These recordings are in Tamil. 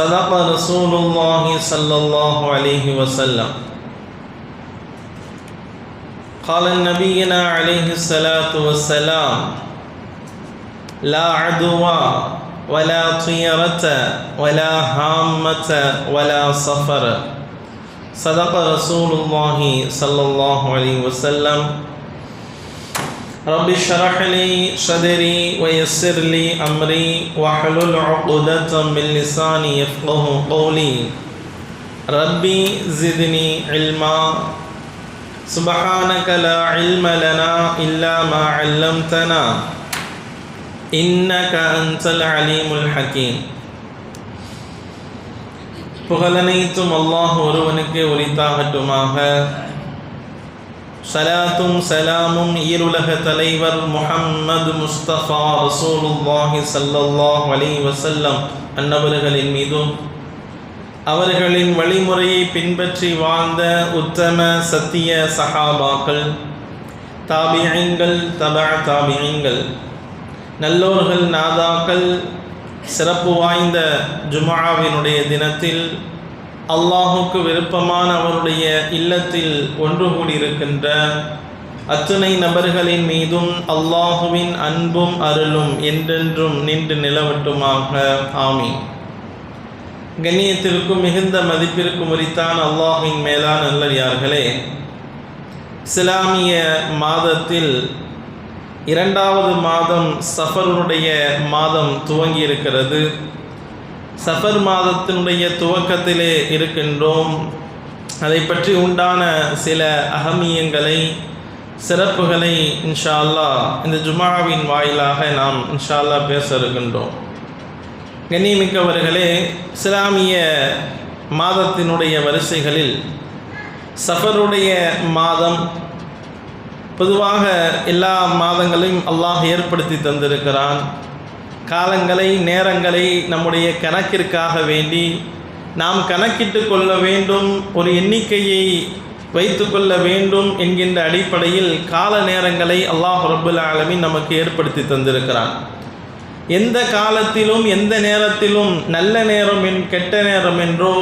صدق رسول الله صلى الله عليه وسلم. قال نبينا عليه الصلاة والسلام: لا عدوى ولا طيرة ولا هامة ولا سفر. صدق رسول الله صلى الله عليه وسلم. رب اشرح لي صدري ويسر لي أمري واحلل عقدة من لساني يفقه قولي. ربي زدني علما سبحانك لا علم لنا إلا ما علمتنا إنك أنت العليم الحكيم. புகழனைத்தும் அல்லாஹ் ஒருவனுக்கே உரித்தாகட்டுமாக. சலாத்தும் சலாமும் ஈருலக தலைவர் முஹம்மது முஸ்தபா ரசூலுல்லாஹி ஸல்லல்லாஹு அலைஹி வஸல்லம் அன்னவர்களின் மீதும் அவர்களின் வழிமுறையை பின்பற்றி வாழ்ந்த உத்தம சத்திய சஹாபாக்கள், தாபிஈன்கள், தபஅ தாபிஈன்கள், நல்லோர்கள், நாதாக்கள், சிறப்பு வாய்ந்த ஜும்ஆவினுடைய தினத்தில் அல்லாஹுக்கு விருப்பமான அவருடைய இல்லத்தில் ஒன்று கூடியிருக்கின்ற அத்துணை நபர்களின் மீதும் அல்லாஹுவின் அன்பும் அருளும் என்றென்றும் நின்று நிலவட்டுமாக. ஆமீன். கண்ணியத்திற்கும் மிகுந்த மதிப்பிற்கும் உரித்தான அல்லாஹின் மேலான நல்லடியார்களே, இஸ்லாமிய மாதத்தில் இரண்டாவது மாதம் சஃபருடைய மாதம் துவங்கி இருக்கிறது. சஃபர் மாதத்தினுடைய துவக்கத்திலே இருக்கின்றோம். அதை பற்றி உண்டான சில அகமியங்களை, சிறப்புகளை இன்ஷா அல்லாஹ் இந்த ஜும்ஆவின் வாயிலாக நாம் இன்ஷா அல்லாஹ் பேச இருக்கின்றோம். கண்ணியமிக்கவர்களே, இஸ்லாமிய மாதத்தினுடைய வரிசைகளில் சஃபருடைய மாதம் பொதுவாக எல்லா மாதங்களையும் அல்லாஹ் ஏற்படுத்தி தந்திருக்கிறான். காலங்களை, நேரங்களை நம்முடைய கணக்கிற்காக வேண்டி நாம் கணக்கிட்டு கொள்ள வேண்டும், ஒரு எண்ணிக்கையை வைத்து கொள்ள வேண்டும் என்கின்ற அடிப்படையில் கால நேரங்களை அல்லாஹ் ரப்புல் ஆலமீன் நமக்கு ஏற்படுத்தி தந்திருக்கிறான். எந்த காலத்திலும் எந்த நேரத்திலும் நல்ல நேரம் கெட்ட நேரம் என்றோ,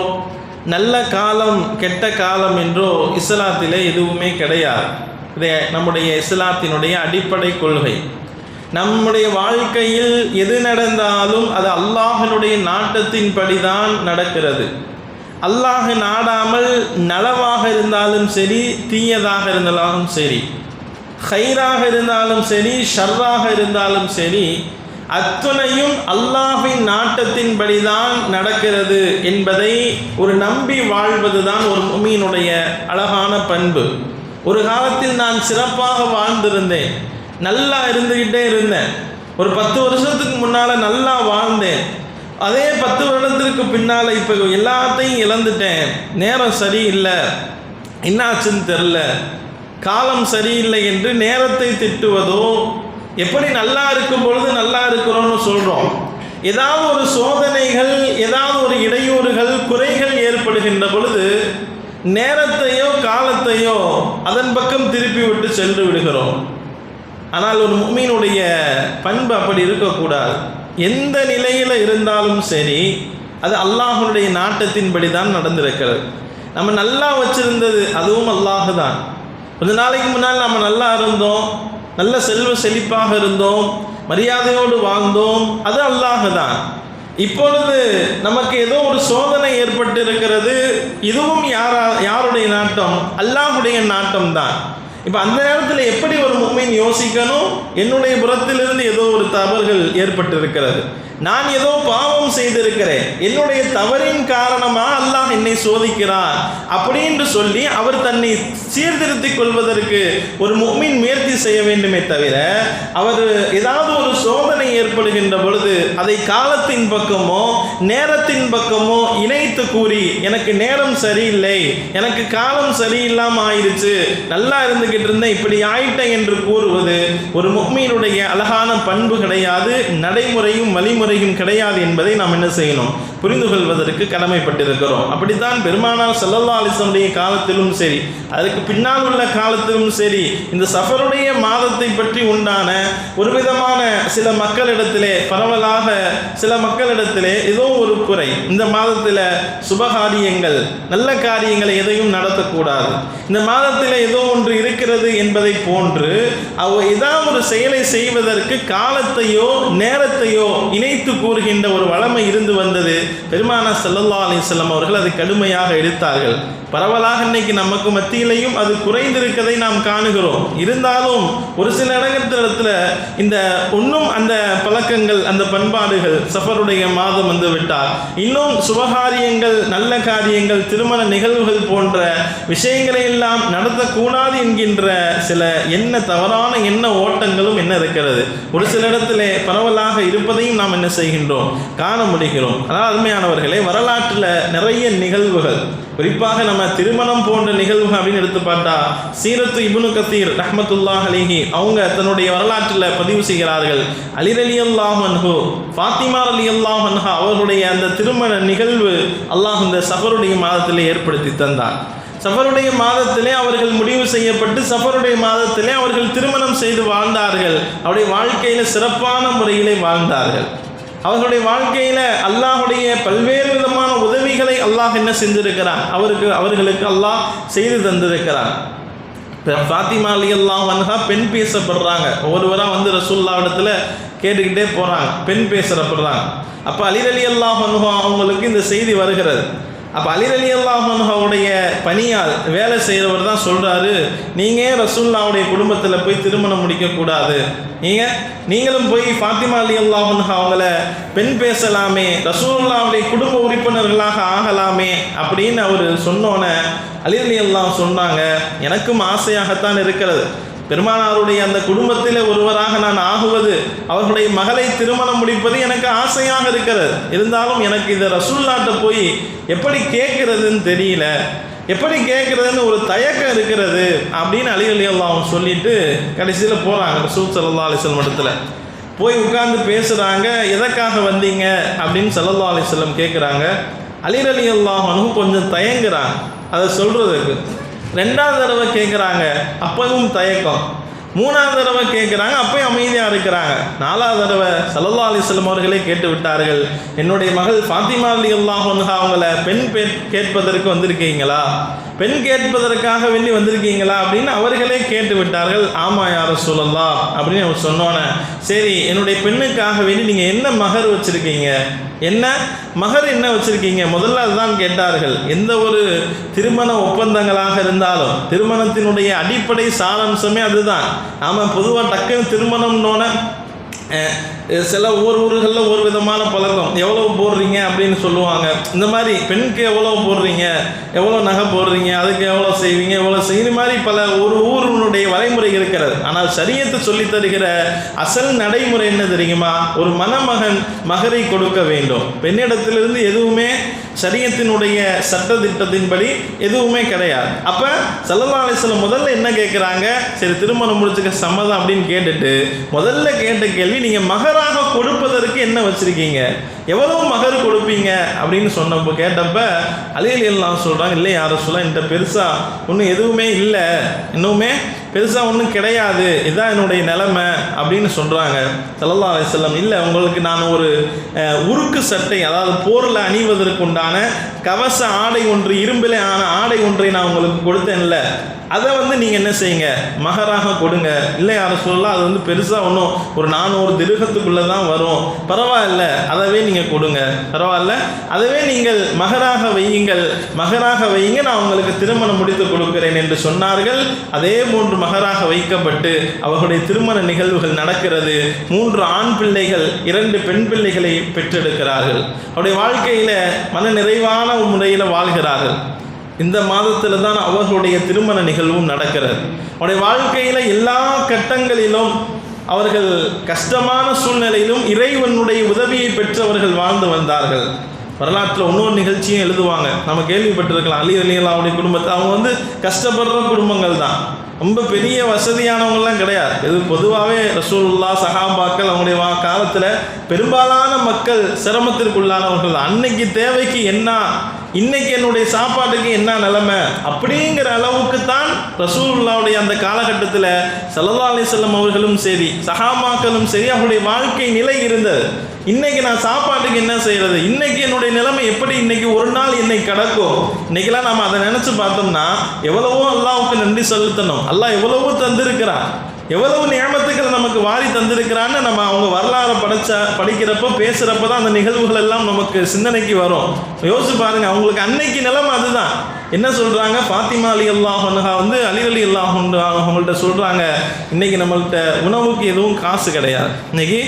நல்ல காலம் கெட்ட காலம் என்றோ இஸ்லாத்திலே எதுவுமே கிடையாது. இது நம்முடைய இஸ்லாத்தினுடைய அடிப்படை கொள்கை. நம்முடைய வாழ்க்கையில் எது நடந்தாலும் அது அல்லாஹினுடைய நாட்டத்தின்படிதான் நடக்கிறது. அல்லாஹ் நாடாமல் நலவாக இருந்தாலும் சரி, தீயதாக இருந்தாலும் சரி, ஹைராக இருந்தாலும் சரி, ஷர்ராக இருந்தாலும் சரி, அத்துணையும் அல்லாஹின் நாட்டத்தின்படிதான் நடக்கிறது என்பதை ஒரு நம்பி வாழ்வதுதான் ஒரு முஃமினுடைய அழகான பண்பு. ஒரு காலத்தில் நான் சிறப்பாக வாழ்ந்திருந்தேன், நல்லா இருந்துக்கிட்டே இருந்தேன். ஒரு 10 வருஷத்துக்கு முன்னால் நல்லா வாழ்ந்தேன். அதே 10 வருடத்திற்கு பின்னால் இப்போ எல்லாத்தையும் இழந்துட்டேன். நேரம் சரியில்லை, என்னாச்சுன்னு தெரில, காலம் சரியில்லை என்று நேரத்தை திட்டுவதோ, எப்படி நல்லா இருக்கும் பொழுது நல்லா இருக்கிறோன்னு சொல்கிறோம், ஏதாவது ஒரு சோதனைகள், ஏதாவது ஒரு இடையூறுகள், குறைகள் ஏற்படுகின்ற பொழுது நேரத்தையோ காலத்தையோ அதன் பக்கம் திருப்பி விட்டு சென்று விடுகிறோம். ஆனால் ஒரு முஃமினுடைய பண்பு அப்படி இருக்கக்கூடாது. எந்த நிலையில் இருந்தாலும் சரி, அது அல்லாஹ்வுடைய நாட்டத்தின்படி தான் நடந்திருக்கிறது. நம்ம நல்லா வச்சிருந்தது அதுவும் அல்லாஹ் தான். கொஞ்ச நாளைக்கு முன்னால் நம்ம நல்லா இருந்தோம், நல்ல செல்வ செழிப்பாக இருந்தோம், மரியாதையோடு வாழ்ந்தோம், அது அல்லாஹ் தான். இப்பொழுது நமக்கு ஏதோ ஒரு சோதனை ஏற்பட்டு இருக்கிறது, இதுவும் யாருடைய நாட்டம்? அல்லாஹ்வுடைய நாட்டம் தான். இப்போ அந்த நேரத்தில் எப்படி ஒரு முஃமின் யோசிக்கணும்? என்னுடைய புறத்திலிருந்து ஏதோ ஒரு தவறுகள் ஏற்பட்டிருக்கிறது, நான் ஏதோ பாவம் செய்திருக்கிறேன், என்னுடைய தவறின் காரணமாக அல்லாஹ் என்னை சோதிக்கிறான் அப்படின்னு சொல்லி அவர் தன்னை சீர்திருத்திக் கொள்வதற்கு ஒரு முஃமின் முயற்சி செய்ய வேண்டுமே தவிர, அவர் ஏதாவது ஒரு சோதனை ஏற்படுகின்ற பொழுது அதை காலத்தின் பக்கமோ நேரத்தின் பக்கமோ இணைத்து கூறி, எனக்கு நேரம் சரியில்லை, எனக்கு காலம் சரியில்லாமல் ஆயிடுச்சு, நல்லா இருந்துக்கிட்டு பண்ணிக்கிட்டு இருந்தேன், இப்படி ஆயிட்டேன் என்று கூறுவது ஒரு முஃமினுடைய அழகான பண்பு கிடையாது, நடைமுறையும் வழிமுறையும் கிடையாது என்பதை நாம் என்ன செய்யணும், புரிந்து கொள்வதற்கு கடமைப்பட்டிருக்கிறோம். அப்படித்தான் பெருமானார் ஸல்லல்லாஹு அலைஹி வஸல்லம் காலத்திலும் சரி, அதற்கு பின்னால் உள்ள காலத்திலும் சரி, இந்த சஃபருடைய மாதத்தை பற்றி உண்டான ஒரு விதமான சில மக்களிடத்திலே, பரவலாக சில மக்களிடத்திலே ஏதோ ஒரு குறை, இந்த மாதத்தில் சுபகாரியங்கள் நல்ல காரியங்களை எதையும் நடத்தக்கூடாது, இந்த மாதத்தில் ஏதோ ஒன்று இருக்கிறது என்பதை போன்று ஏதாவது ஒரு செயலை செய்வதற்கு காலத்தையோ நேரத்தையோ இணைத்து கூறுகின்ற ஒரு வழமை இருந்து வந்தது. பெருமானார் ஸல்லல்லாஹு அலைஹி வஸல்லம் அவர்கள் அதை கடுமையாக எடுத்தார்கள். பரவலாக இன்னைக்கு நமக்கு மத்தியிலையும் அது குறைந்திருக்கதை நாம் காணுகிறோம். இருந்தாலும் ஒரு சில இடத்துல இந்த இன்னும் அந்த பழக்கங்கள், அந்த பண்பாடுகள், சஃபருடைய மாதம் வந்து விட்டால் இன்னும் சுபகாரியங்கள், நல்ல காரியங்கள், திருமண நிகழ்வுகள் போன்ற விஷயங்களை எல்லாம் நடத்தக்கூடாது என்கின்ற சில தவறான எண்ண ஓட்டங்களும் என்ன இருக்கிறது, ஒரு சில இடத்துல பரவலாக இருப்பதையும் நாம் என்ன செய்கின்றோம், காண முடிகிறோம். அதாவது அருமையானவர்களே, வரலாற்றில் நிறைய நிகழ்வுகள், குறிப்பாக நம்ம திருமணம் போன்ற நிகழ்வுகள் அப்படின்னு எடுத்து பார்த்தா, சீரத்து இப்னு கத்தீர் ரஹ்மத்துல்லாஹி அலைஹி அவங்க தன்னுடைய வரலாற்றில் பதிவு செய்கிறார்கள். அலி ரலியல்லாஹு அன்ஹு, ஃபாத்திமா ரலியல்லாஹு அன்ஹா அவர்களுடைய அந்த திருமண நிகழ்வு அல்லாஹ் இந்த சஃபருடைய மாதத்திலே ஏற்படுத்தி தந்தார். சஃபருடைய மாதத்திலே அவர்கள் முடிவு செய்யப்பட்டு சஃபருடைய மாதத்திலே அவர்கள் திருமணம் செய்து வாழ்ந்தார்கள். அவருடைய வாழ்க்கையில் சிறப்பான முறையிலே வாழ்ந்தார்கள். அவர்களுடைய வாழ்க்கையில் அல்லாஹுடைய பல்வேறு விதமான உதவிகளை அல்லாஹ் என்ன செஞ்சிருக்கிறான், அவர்களுக்கு அல்லாஹ் செய்து தந்திருக்கிறான். ஃபாத்திமா ரலியல்லாஹு அன்ஹா பெண் பேசப்படுறாங்க. ஒவ்வொருவராக வந்து ரசூலுல்லாஹ்விடத்தில் கேட்டுக்கிட்டே போகிறாங்க, பெண் பேசப்படுறாங்க. அப்போ அலி ரலியல்லாஹு அன்ஹு அவங்களுக்கு இந்த செய்தி வருகிறது. அப்போ அலி ரலியல்லாஹு அன்ஹுவுடைய பணியால் வேலை செய்கிறவர் தான் சொல்கிறாரு, நீங்கள் ரசூலுல்லாஹ்வுடைய குடும்பத்தில் போய் திருமணம் முடிக்கக்கூடாது, நீங்களும் போய் ஃபாத்திமா ரலியல்லாஹு அன்ஹா அவங்கள பெண் பேசலாமே, ரசூலுல்லாஹ்வுடைய குடும்ப உறுப்பினர்களாக ஆகலாமே அப்படின்னு அவர் சொன்னோன்னே அலி ரலியல்லாஹு சொன்னாங்க, எனக்கும் ஆசையாகத்தான் இருக்கிறது, பெருமானாருடைய அந்த குடும்பத்தில் ஒருவராக நான் ஆகுவது, அவர்களுடைய மகளை திருமணம் முடிப்பது எனக்கு ஆசையாக இருக்கிறது. இருந்தாலும் எனக்கு இதை ரசூலுல்லாஹ்ட்ட போய் எப்படி கேட்கறதுன்னு தெரியல, எப்படி கேட்குறதுன்னு ஒரு தயக்கம் இருக்கிறது அப்படின்னு அலி ரலியல்லாஹு சொல்லிட்டு கடைசியில் போகிறாங்க ரசூல் ஸல்லல்லாஹு அலைஹி வஸல்லம் இடத்துல. போய் உட்கார்ந்து பேசுகிறாங்க. எதற்காக வந்தீங்க அப்படின்னு ஸல்லல்லாஹு அலைஹி வஸல்லம் கேட்குறாங்க. அலி ரலியல்லாஹு அன்ஹு கொஞ்சம் தயங்குறாங்க அதை சொல்கிறதுக்கு. ரெண்டாவது தடவை கேட்குறாங்க, அப்பவும் தயக்கம். மூணாவது தடவை கேட்குறாங்க, அப்பயும் அமைதியாக இருக்கிறாங்க. நாலாவது தடவை ஸல்லல்லாஹு அலைஹி வஸல்லம் அவர்களே கேட்டு விட்டார்கள், என்னுடைய மகள் ஃபாத்திமா ரலியல்லாஹு அன்ஹா அவங்கள பெண் கேட்பதற்கு வந்திருக்கீங்களா, பெண் கேட்பதற்காக வேண்டி வந்திருக்கீங்களா அப்படின்னு அவர்களே கேட்டு விட்டார்கள். ஆமாம் யா ரசூலல்லாஹ் அப்படின்னு அவர் சொன்னோன்னே, சரி என்னுடைய பெண்ணுக்காக வேண்டி நீங்கள் என்ன மகர் வச்சுருக்கீங்க, என்ன மகர் என்ன வச்சுருக்கீங்க, முதல்ல அதுதான் கேட்டார்கள். எந்த ஒரு திருமண ஒப்பந்தங்களாக இருந்தாலும் திருமணத்தினுடைய அடிப்படை சாராம்சமே அதுதான். ஆமாம், பொதுவாக டக்குன்னு திருமணம்னோன்னு சில ஊர்களில் ஒரு விதமான பழக்கம், எவ்வளோ போடுறீங்க அப்படின்னு சொல்லுவாங்க. இந்த மாதிரி பெண்ணுக்கு எவ்வளோ போடுறீங்க, எவ்வளோ நகை போடுறீங்க, அதுக்கு எவ்வளோ செய்வீங்க, எவ்வளோ செய்கிற மாதிரி பல ஒரு ஊருடைய வரைமுறை இருக்கிறது. ஆனால் ஷரியத்தை சொல்லித் தருகிற அசல் நடைமுறை என்ன தெரியுமா, ஒரு மணமகன் மகரை கொடுக்க வேண்டும். பெண்ணிடத்திலிருந்து எதுவுமே ஷரியத்தினுடைய சட்டத்திட்டத்தின்படி எதுவுமே கிடையாது. அப்போ ஸல்லல்லாஹு அலைஹி வஸல்லம் முதல்ல என்ன கேட்குறாங்க, சரி திருமணம் முடிச்சுக்க சம்மதம் அப்படின்னு கேட்டுட்டு முதல்ல கேட்ட கேள்வி, நீங்கள் மகராக கொடுப்பதற்கு என்ன வச்சுருக்கீங்க, எவ்வளவு மகர் கொடுப்பீங்க அப்படின்னு சொன்னப்போ கேட்டப்ப அலி ரலியல்லாஹு சொல்கிறாங்க, இல்லை யார் ரசூலல்லாஹ் என்கிட்ட பெருசாக ஒன்றும் எதுவுமே இல்லை, இன்னுமே பெருசாக ஒன்றும் கிடையாது, இதுதான் என்னுடைய நிலைமை அப்படின்னு சொல்கிறாங்க. ஸல்லல்லாஹு அலைஹி வஸல்லம், இல்லை உங்களுக்கு நான் ஒரு உருக்கு சட்டை, அதாவது போரில் அணிவதற்கு உண்டான கவச ஆடை ஒன்று, இரும்பிலே ஆன ஆடை ஒன்றை நான் உங்களுக்கு கொடுத்தேன்ல, அதை வந்து நீங்கள் என்ன செய்யுங்க, மகராக கொடுங்க. இல்லை யார் சொல்லலாம், அது வந்து பெருசாக ஒன்றும் ஒரு 400 திர்ஹத்துக்குள்ளே தான் வரும், பரவாயில்ல அதவே நீங்கள் கொடுங்க, பரவாயில்ல அதவே நீங்கள் மகராக வையுங்கள், மகராக வையுங்க, நான் உங்களுக்கு திருமணம் முடித்து கொடுக்கிறேன் என்று சொன்னார்கள். அதே 3 மகராக வைக்கப்பட்டு அவர்களுடைய திருமண நிகழ்வுகள் நடக்கிறது. 3 ஆண் பிள்ளைகள் 2 பெண் பிள்ளைகளை பெற்றெடுக்கிறார்கள். அவருடைய வாழ்க்கையில் மன நிறைவான முறையில் வாழ்கிறார்கள். இந்த மாதத்தில் தான் அவர்களுடைய திருமண நிகழ்வும் நடக்கிறது. அவருடைய வாழ்க்கையில் எல்லா கட்டங்களிலும் அவர்கள் கஷ்டமான சூழ்நிலையிலும் இறைவனுடைய உதவியை பெற்று அவர்கள் வாழ்ந்து வந்தார்கள். வரலாற்றில் இன்னொரு நிகழ்ச்சியும் எழுதுவாங்க, நம்ம கேள்விப்பட்டிருக்கலாம். அலி ரலியல்லாஹு குடும்பத்தை அவங்க வந்து கஷ்டப்படுற குடும்பங்கள் தான். ரொம்ப பெரிய வசதியானவங்களாம் கிடையாது. இது பொதுவாகவே ரசூலுல்லாஹ் சஹாபாக்கள் அவங்களுடைய காலத்தில் பெரும்பாலான மக்கள் சிரமத்திற்குள்ளானவர்கள். அன்னைக்கு தேவைக்கு என்ன, இன்னைக்கு என்னுடைய சாப்பாட்டுக்கு என்ன நிலைமை அப்படிங்கிற அளவுக்கு தான் ரசூலுல்லாஹ்வுடைய அந்த காலகட்டத்தில் ஸல்லல்லாஹு அலைஹி வஸல்லம் அவர்களும் சரி சஹாபாக்களும் சரி அவங்களுடைய வாழ்க்கை நிலை இருந்தது. இன்னைக்கு நான் சாப்பாட்டுக்கு என்ன செய்யறது, இன்னைக்கு என்னுடைய நிலைமை எப்படி, இன்னைக்கு ஒரு நாள் என்னை கிடக்கும். இன்னைக்கெல்லாம் நம்ம அதை நினைச்சு பார்த்தோம்னா எவ்வளவோ அல்லாஹ்வுக்கு நன்றி செலுத்தணும். அல்லாஹ் எவ்வளவோ தந்திருக்கிறான், எவ்வளவு நியமத்துக்கள் நமக்கு வாரி தந்திருக்கிறான்னு நம்ம அவங்க வரலாறு படிக்கிறப்ப பேசுகிறப்ப தான் அந்த நிகழ்வுகள் எல்லாம் நமக்கு சிந்தனைக்கு வரும். யோசிச்சு பாருங்க, அவங்களுக்கு அன்னைக்கு நிலைமை அதுதான். என்ன சொல்கிறாங்க, ஃபாத்திமா ரலியல்லாஹு அன்ஹா அலி ரலியல்லாஹு அன்ஹு அவங்கள்ட்ட சொல்கிறாங்க, இன்றைக்கி நம்மள்கிட்ட உணவுக்கு எதுவும் காசு கிடையாது, இன்றைக்கி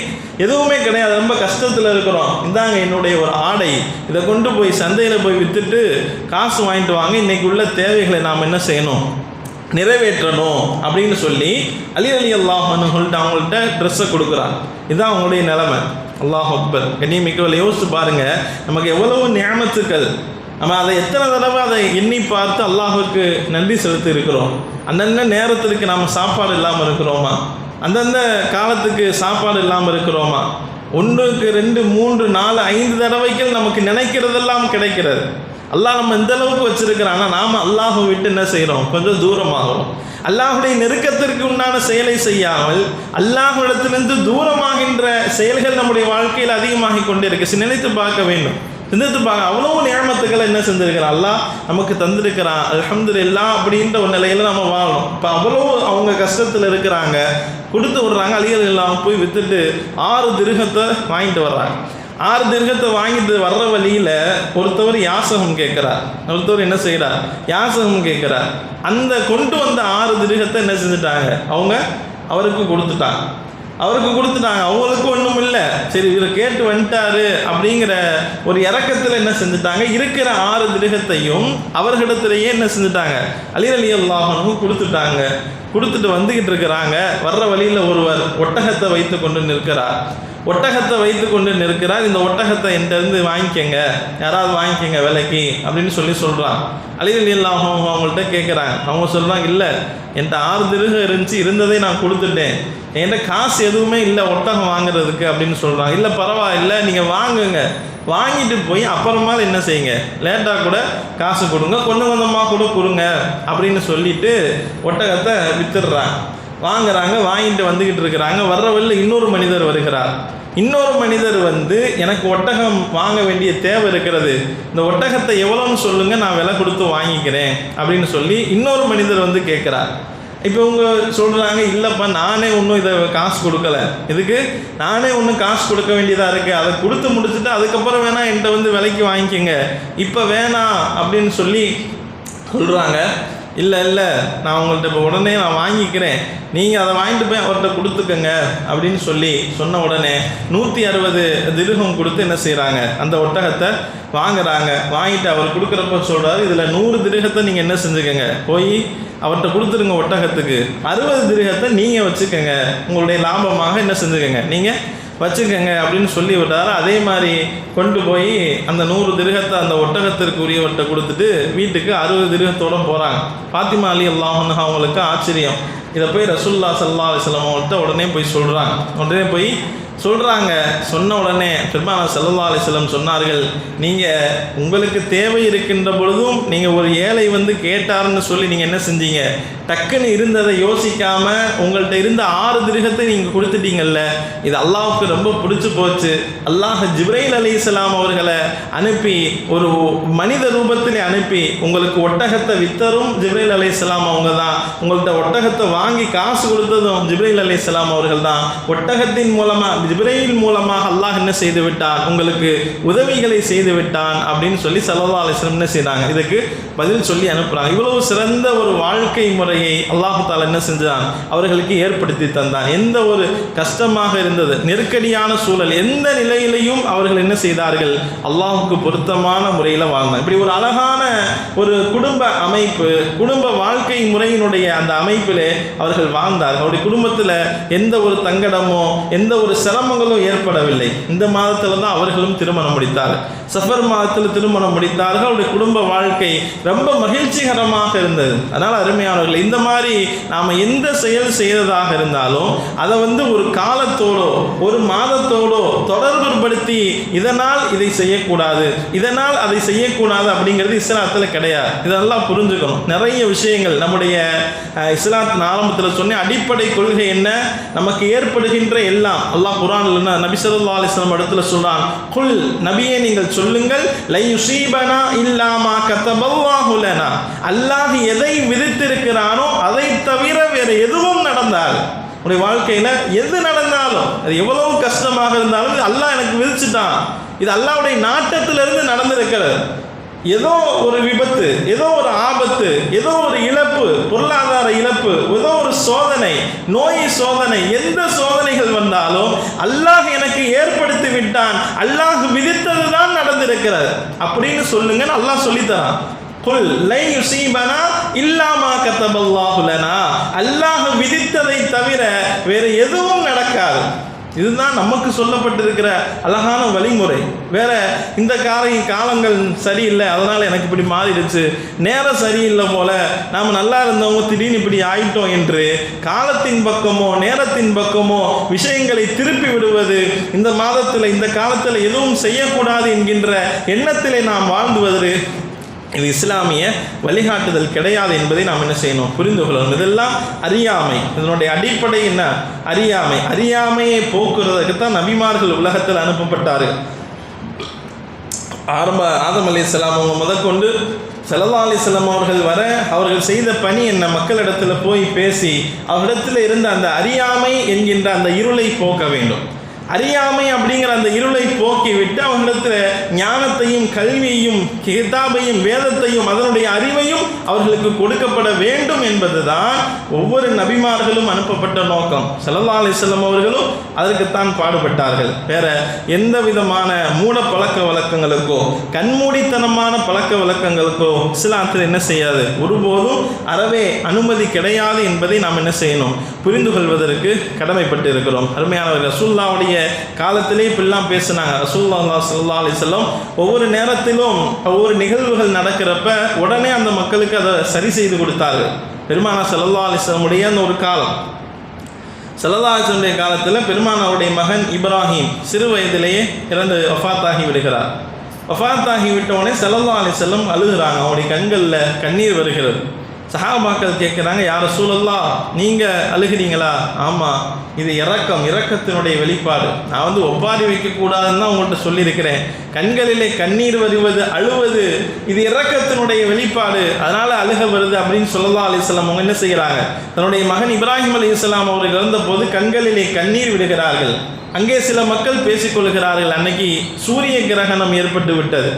எதுவுமே கிடையாது, ரொம்ப கஷ்டத்தில் இருக்கிறோம், இந்தாங்க என்னுடைய ஒரு ஆடை, இதை கொண்டு போய் சந்தையில் போய் விற்றுட்டு காசு வாங்கிட்டு வாங்க, இன்றைக்கி உள்ள தேவைகளை நாம் என்ன செய்யணும், நிறைவேற்றணும் அப்படின்னு சொல்லி அலி ரலியல்லாஹு அன்ஹு அவங்கள்ட்ட ட்ரெஸ்ஸை கொடுக்குறாங்க. இதுதான் அவங்களுடைய நிலைமை. அல்லாஹ் அக்பர். கண்ணியமிக்கவர்களை யோசிச்சு பாருங்கள், நமக்கு எவ்வளவு நியமத்துக்கள், நம்ம அதை எத்தனை தடவை அதை எண்ணி பார்த்து அல்லாஹுக்கு நன்றி செலுத்தி இருக்கிறோம். அந்தந்த நேரத்திற்கு நாம் சாப்பாடு இல்லாமல் இருக்கிறோமா, அந்தந்த காலத்துக்கு சாப்பாடு இல்லாமல் இருக்கிறோமா, 1, 2, 3, 4, 5 தடவைகள் நமக்கு நினைக்கிறதெல்லாம் கிடைக்கிறது. அல்லாஹ் நம்ம இந்த அளவுக்கு வச்சிருக்கிறான். ஆனால் நாம் அல்லாஹை விட்டு என்ன செய்கிறோம், கொஞ்சம் தூரமாகிறோம். அல்லாஹுடைய நெருக்கத்திற்கு உண்டான செயலை செய்யாமல் அல்லாஹ்விடத்திலிருந்து தூரமாகின்ற செயல்கள் நம்முடைய வாழ்க்கையில் அதிகமாகி கொண்டே இருக்கு. நினைத்து பார்க்க வேண்டும், சிந்தித்து பார்க்க. அவ்வளோ நியமத்துக்களை என்ன செஞ்சிருக்கிறான் அல்லாஹ் நமக்கு தந்திருக்கிறான். அல்ஹம்துலில்லாஹ் அப்படின்ற ஒரு நிலையில் நம்ம வாழணும். இப்போ அவ்வளோ அவங்க கஷ்டத்தில் இருக்கிறாங்க, கொடுத்து விடுறாங்க. அலி ரலியல்லாஹு போய் விற்றுட்டு 6 திர்ஹத்தை வாங்கிட்டு வர்றாங்க. 6 திர்ஹத்தை வாங்கிட்டு வர்ற வழியில் ஒருத்தவர் யாசகம் கேட்குறார், ஒருத்தவர் என்ன செய்கிறார், யாசகம் கேட்குறார். அந்த கொண்டு வந்த 6 திர்ஹத்தை என்ன செஞ்சுட்டாங்க, அவருக்கு கொடுத்துட்டாங்க. அவங்களுக்கு ஒன்றும் இல்லை, சரி இவர் கேட்டு வந்துட்டாரு அப்படிங்கிற ஒரு இறக்கத்தில் என்ன செஞ்சுட்டாங்க, இருக்கிற 6 திர்ஹத்தையும் அவர்களிடத்திலேயே என்ன செஞ்சுட்டாங்க, அலி ரலியல்லாஹு அன்ஹு கொடுத்துட்டாங்க. கொடுத்துட்டு வந்துக்கிட்டு இருக்கிறாங்க. வர்ற வழியில் ஒருவர் ஒட்டகத்தை வைத்து கொண்டு நிற்கிறார். இந்த ஒட்டகத்தை என்கிட்ட வாங்கிக்கங்க, யாராவது வாங்கிக்கங்க விலைக்கு அப்படின்னு சொல்கிறான். அலி ரலியல்லாஹு அன்ஹு அவங்கள்ட்ட கேட்குறாங்க. அவங்க சொல்கிறாங்க, இல்லை என்கிட்ட 6 திர்ஹம் இருந்துச்சு, இருந்ததை நான் கொடுத்துட்டேன், என்கிட்ட காசு எதுவுமே இல்லை ஒட்டகம் வாங்குறதுக்கு அப்படின்னு சொல்கிறாங்க. இல்லை பரவாயில்லை, நீங்கள் வாங்குங்க, வாங்கிட்டு போய் அப்புறமா என்ன செய்யுங்க, லேட்டாக கூட காசு கொடுங்க, கொஞ்சம் கொஞ்சமாக கூட கொடுங்க அப்படின்னு சொல்லிட்டு ஒட்டகத்தை வித்துடுறாங்க. வாங்குறாங்க. வாங்கிட்டு வந்துக்கிட்டு இருக்கிறாங்க. வர்ற வழியில் இன்னொரு மனிதர் வருகிறார். இன்னொரு மனிதர் எனக்கு ஒட்டகம் வாங்க வேண்டிய தேவை இருக்கிறது, இந்த ஒட்டகத்தை எவ்வளோன்னு சொல்லுங்கள், நான் விலை கொடுத்து வாங்கிக்கிறேன் அப்படின்னு சொல்லி இன்னொரு மனிதர் கேட்குறார். இப்போ இவங்க சொல்கிறாங்க, இல்லைப்பா நானே ஒன்றும் இதை காசு கொடுக்கலை, இதுக்கு நானே ஒன்றும் காசு கொடுக்க வேண்டியதாக இருக்குது, அதை கொடுத்து முடிச்சுட்டு அதுக்கப்புறம் வேணால் என்கிட்ட விலைக்கு வாங்கிக்கோங்க, இப்போ வேணாம் அப்படின்னு சொல்லி சொல்கிறாங்க. இல்லை நான் உங்கள்கிட்ட இப்போ உடனே நான் வாங்கிக்கிறேன், நீங்கள் அதை வாங்கிட்டு போய் அவர்கிட்ட கொடுத்துக்கங்க அப்படின்னு சொன்ன உடனே 160 திர்ஹம் கொடுத்து என்ன செய்கிறாங்க, அந்த ஒட்டகத்தை வாங்குறாங்க. வாங்கிட்டு அவர் கொடுக்குறப்ப சொல்கிறாரு, இதில் 100 திர்ஹத்தை நீங்கள் என்ன செஞ்சுக்கங்க, போய் அவர்கிட்ட கொடுத்துருங்க, ஒட்டகத்துக்கு 60 திர்ஹத்தை நீங்கள் வச்சுக்கோங்க, உங்களுடைய லாபமாக என்ன செஞ்சுக்கங்க நீங்கள் வச்சுக்கோங்க அப்படின்னு சொல்லி விட்டார். அதே மாதிரி கொண்டு போய் அந்த 100 திர்ஹத்தை அந்த ஒட்டகத்திற்கு உரியவர்கிட்ட கொடுத்துட்டு வீட்டுக்கு 60 திர்ஹத்தோடு போகிறாங்க. ஃபாத்திமா ரலியல்லாஹு அன்ஹா அவங்களுக்கு ஆச்சரியம். இதை போய் ரசூலுல்லாஹி ஸல்லல்லாஹு அலைஹி வஸல்லம் அவங்கள்ட்ட உடனே போய் சொல்கிறாங்க. சொன்ன உடனே பெருமானார் ஸல்லல்லாஹு அலைஹி வஸல்லம் சொன்னார்கள், நீங்கள் உங்களுக்கு தேவை இருக்கின்ற பொழுதும் நீங்கள் ஒரு ஏழை கேட்டாருன்னு சொல்லி நீங்கள் என்ன செஞ்சீங்க, டக்குன்னு இருந்ததை யோசிக்காமல் உங்கள்கிட்ட இருந்த 6 திர்ஹத்தை நீங்கள் கொடுத்துட்டீங்கல்ல, இது அல்லாஹ்வுக்கு ரொம்ப பிடிச்சி போச்சு. அல்லாஹ் ஜிப்ரைல் அலைஹிஸ்ஸலாம் அவர்களை அனுப்பி ஒரு மனித ரூபத்தில் அனுப்பி உங்களுக்கு ஒட்டகத்தை வித்தரும் ஜிப்ரைல் அலைஹிஸ்ஸலாம் அவங்க தான், உங்கள்கிட்ட ஒட்டகத்தை வாங்கி காசு கொடுத்ததும் ஜிப்ரைல் அலைஹிஸ்ஸலாம் அவர்கள் தான். ஒட்டகத்தின் மூலமாக ஜிப்ரைல் மூலமாக அல்லாஹ் என்ன செய்து விட்டான், உங்களுக்கு உதவிகளை செய்து விட்டான் அப்படின்னு சொல்லி ஸல்லல்லாஹு அலைஹி வஸல்லம் என்ன செய்கிறாங்க, இதுக்கு பதில் சொல்லி அனுப்புகிறாங்க. இவ்வளவு சிறந்த ஒரு வாழ்க்கை முறையை அல்லாஹ் தஆலா என்ன செஞ்சான், அவர்களுக்கு ஏற்படுத்தி தந்தான். எந்த ஒரு கஷ்டமாக இருந்தது, நெருக்கடியான சூழல், எந்த நிலையிலையும் அவர்கள் என்ன செய்தார்கள், அல்லாஹ்வுக்கு பொருத்தமான முறையில் வாழ்ந்தார். இப்படி ஒரு அழகான ஒரு குடும்ப அமைப்பு, குடும்ப வாழ்க்கை முறையினுடைய அந்த அமைப்பிலே அவர்கள் வாழ்ந்தார். அவருடைய குடும்பத்தில் எந்த ஒரு தங்கடமோ எந்த ஒரு சிரமம் சிரமங்களும் ஏற்படவில்லை. இந்த மாதத்தில் தான் அவர்களும் திருமணம் முடித்தார்கள். சஃபர் மாதத்தில் திருமணம் முடித்தார்கள். அவருடைய குடும்ப வாழ்க்கை ரொம்ப மகிழ்ச்சிகரமாக இருந்தது. அதனால் அருமையானவர்கள், இந்த மாதிரி நாம் எந்த செயல் செய்கிறதாக இருந்தாலும் அதை ஒரு காலத்தோடோ ஒரு மாதத்தோடோ தொடர்புபடுத்தி இதனால் இதை செய்யக்கூடாது, இதனால் அதை செய்யக்கூடாது அப்படிங்கிறது இஸ்லாத்தில் கிடையாது. இதெல்லாம் புரிஞ்சுக்கணும். நிறைய விஷயங்கள் நம்முடைய இஸ்லாத்தின் ஆரம்பத்தில் சொன்ன அடிப்படை கொள்கை என்ன, நமக்கு ஏற்படுகின்ற எல்லாம் அல்லாஹ் குர்ஆனில் நபி ஸல்லல்லாஹு அலைஹி வஸல்லம் இடத்துல சொல்றான், குல் நபியே நீங்கள் சொல்லுங்கள், லை யுஸீபனா இல்லா மா கதபல்லாஹு லனா, அல்லாஹ் எதை விதித்திருக்கிறானோ அதை தவிர வேறு எதுவும் நடந்தால் உடைய வாழ்க்கையில் எது நடந்தாலும் அது எவ்வளவு கஷ்டமாக இருந்தாலும் இது அல்லாஹ் எனக்கு விதிச்சுட்டான், இது அல்லாஹ்வுடைய நாட்டத்திலிருந்து நடந்திருக்கிறது. ஏதோ ஒரு விபத்து, ஏதோ ஒரு ஆபத்து, ஏதோ ஒரு இழப்பு, பொருளாதார இழப்பு, ஏதோ ஒரு சோதனை, நோய் சோதனை, எந்த சோதனைகள் வந்தாலும் அல்லாஹ் எனக்கு ஏற்படுத்தி விட்டான், அல்லாஹ் விதித்தது தான் நடந்திருக்கிறது அப்படின்னு சொல்லுங்க. அல்லாஹ் சொல்லித்தரான், குல் லை யுஸீபனா இல்லா மா கதபல்லாஹு லனா, அல்லாஹ் விதித்ததை தவிர வேறு எதுவும் நடக்காது. இதுதான் நமக்கு சொல்லப்பட்டிருக்கிற அழகான வழிமுறை. வேற இந்த காலங்கள் சரியில்லை அதனால் எனக்கு இப்படி மாறிடுச்சு, நேரம் சரியில்லை போல, நாம் நல்லா இருந்தவங்க திடீர்னு இப்படி ஆயிட்டோம் என்று காலத்தின் பக்கமோ நேரத்தின் பக்கமோ விஷயங்களை திருப்பி விடுவது, இந்த மாதத்தில் இந்த காலத்தில் எதுவும் செய்யக்கூடாது என்கின்ற எண்ணத்திலே நாம் வாழ்ந்துவது, இது இஸ்லாமிய வழிகாட்டுதல் கிடையாது என்பதை நாம் என்ன செய்யணும், புரிந்து கொள்ளணும். இதெல்லாம் அறியாமை. இதனுடைய அடிப்படை என்ன? அறியாமை. அறியாமையை போக்குறதுக்கு தான் நபிமார்கள் உலகத்தில் அனுப்பப்பட்டார்கள். ஆதம் அலைஹிஸ்ஸலாம் அவங்க முதற்கொண்டு ஸல்லல்லாஹு அலைஹி வஸல்லம் அவர்கள் வர அவர்கள் செய்த பணி என்ன, மக்களிடத்தில் போய் பேசி அவரிடத்தில் இருந்த அந்த அறியாமை என்கின்ற அந்த இருளை போக்க வேண்டும். அறியாமை அப்படிங்கிற அந்த இருளை போக்கிவிட்டு அவர்களிடத்தில் ஞானத்தையும் கல்வியையும் கிதாபையும் வேதத்தையும் அதனுடைய அறிவையும் அவர்களுக்கு கொடுக்கப்பட வேண்டும் என்பதுதான் ஒவ்வொரு நபிமார்களும் அனுப்பப்பட்ட நோக்கம். ஸல்லல்லாஹு அலைஹி வஸல்லம் அவர்களும் அதற்குத்தான் பாடுபட்டார்கள். வேற எந்த விதமான மூட பழக்க வழக்கங்களுக்கோ கண்மூடித்தனமான பழக்க வழக்கங்களுக்கோ இஸ்லாத்தில் என்ன செய்யாது, ஒருபோதும் அறவே அனுமதி கிடையாது என்பதை நாம் என்ன செய்யணும், புரிந்து கொள்வதற்கு கடமைப்பட்டு இருக்கிறோம். அருமையானவர்கள், ரசூலுல்லாஹ்வுடைய காலத்திலே இப்படிலாம் பேசினாங்க. ரசூலுல்லாஹி ஸல்லல்லாஹு அலைஹி வஸல்லம் ஒவ்வொரு நேரத்திலும் ஒவ்வொரு நிகழ்வுகள் நடக்கிறப்ப உடனே அந்த மக்களுக்கு அதை சரி செய்து கொடுத்தார்கள். பெருமானார் ஸல்லல்லாஹு அலைஹி வஸல்லமுடைய அந்த ஒரு காலம், ஸல்லல்லாஹு அலைஹி வஸல்லம் காலத்தில் பெருமானாருடைய மகன் இப்ராஹிம் சிறு வயதிலேயே இறந்து வஃபாத்தாகி விடுகிறார். வஃபாத்தாகி விட்டவுடனே ஸல்லல்லாஹு அலைஹி வஸல்லம் அழுகிறாங்க. அவருடைய கண்களில் கண்ணீர் வருகிறது. சஹாபாக்கள் கேட்குறாங்க, யார் ரசூலல்லாஹ் நீங்கள் அழுகிறீங்களா? ஆமாம், இது இரக்கத்தினுடைய வெளிப்பாடு. நான் ஒப்பாரி வைக்கக்கூடாதுன்னு தான் உங்கள்கிட்ட சொல்லியிருக்கிறேன். கண்களிலே கண்ணீர் வருவது, அழுவது, இது இரக்கத்தினுடைய வெளிப்பாடு, அதனால் அழுக வருது அப்படின்னு ஸல்லல்லாஹு அலைஹி வஸல்லம் அவங்க என்ன செய்கிறாங்க, தன்னுடைய மகன் இப்ராஹிம் அலைஹிஸ்ஸலாம் அவர்கள் இறந்த போது கண்களிலே கண்ணீர் விடுகிறார்கள். அங்கே சில மக்கள் பேசிக்கொள்கிறார்கள், அன்னைக்கு சூரிய கிரகணம் ஏற்பட்டு விட்டது.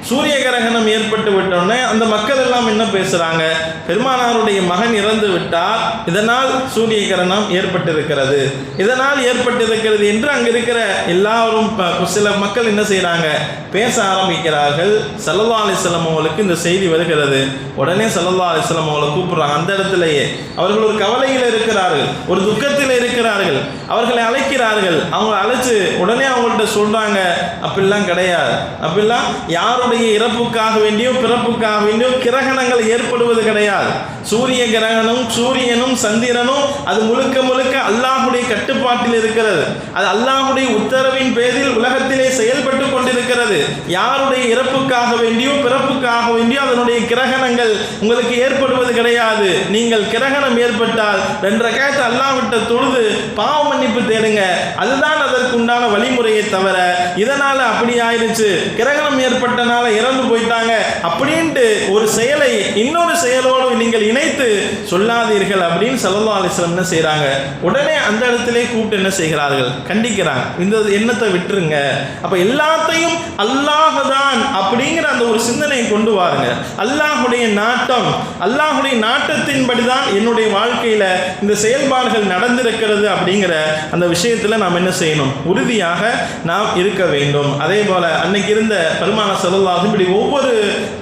சூரிய கிரகணம் ஏற்பட்டு விட்டோடனே அந்த மக்கள் எல்லாம் என்ன பேசுகிறாங்க, பெருமானாருடைய மகன் இறந்து விட்டார், இதனால் சூரிய கிரகணம் ஏற்பட்டிருக்கிறது, இதனால் ஏற்பட்டிருக்கிறது என்று அங்கே இருக்கிற எல்லாரும் சில மக்கள் என்ன செய்கிறாங்க, பேச ஆரம்பிக்கிறார்கள். ஸல்லல்லாஹு அலைஹி வஸல்லம் அவங்களுக்கு இந்த செய்தி வருகிறது. உடனே ஸல்லல்லாஹு அலைஹி வஸல்லம் அவங்களை கூப்பிடுறாங்க. அந்த இடத்துலையே அவர்கள் ஒரு கவலையில் இருக்கிறார்கள், ஒரு துக்கத்தில் இருக்கிறார்கள். அவர்களை அழைக்கிறார்கள். அவங்க அழைச்சு உடனே அவங்கள்ட்ட சொல்கிறாங்க, அப்படிலாம் கிடையாது, அப்படிலாம் யாருடைய இறப்புக்காக வேண்டியோ பிறப்புக்காக வேண்டியோ கிரகணங்கள் ஏற்படுவது கிடையாது. சூரிய கிரகணம், சூரியனும் சந்திரனும் அது முழுக்க முழுக்க அல்லாஹ்வுடைய கட்டுப்பாட்டில் இருக்கிறது. அது அல்லாஹ்வுடைய உத்தரவின் பேரில் உலகத்திலே செயல்பட்டு கொண்டிருக்கிறது. யாருடைய இறப்புக்காக வேண்டியோ பிறப்புக்காக வேண்டியோ அதனுடைய கிரகணங்கள் உங்களுக்கு ஏற்படுவது கிடையாது. நீங்கள் கிரகணம் ஏற்பட்டால் 2 ரக்அத் அல்லாஹ்விட்ட தொழுது பாவ மன்னிப்பு தேடுங்க, அதுதான் அதற்கு உண்டான வழிமுறையை தவிர இதனால அப்படி ஆயிடுச்சு, கிரகணம் ஏற்பட்டனால இறந்து போயிட்டாங்க அப்படின்ட்டு ஒரு செயலை இன்னொரு செயலோடு நீங்கள் இணைத்து சொல்லாதீர்கள் அப்படின்னு ஸல்லல்லாஹு அலைஹி வஸல்லம் என்ன செய்கிறாங்க, உடனே அந்த இடத்திலே கூப்பிட்டு என்ன செய்கிறார்கள், கண்டிக்கிறாங்க. இந்த எண்ணத்தை விட்டுருங்க, அப்போ எல்லாத்தையும் அல்லாஹ் தான் அப்படிங்கிற அந்த ஒரு சிந்தனையை கொண்டு வாருங்க. அல்லாஹுடைய நாட்டம், அல்லாஹுடைய நாட்டத்தின்படி தான் என்னுடைய வாழ்க்கையில் இந்த செயல்பாடுகள் நடந்திருக்கிறது அப்படிங்கிற அந்த விஷயத்தில் நாம் என்ன செய்யணும், உறுதியாக நாம் இருக்க வேண்டும். அதே போல அன்னைக்கு இருந்த பெருமானார் ஸல்லல்லாஹு அலைஹி வஸல்லம் இப்படி ஒவ்வொரு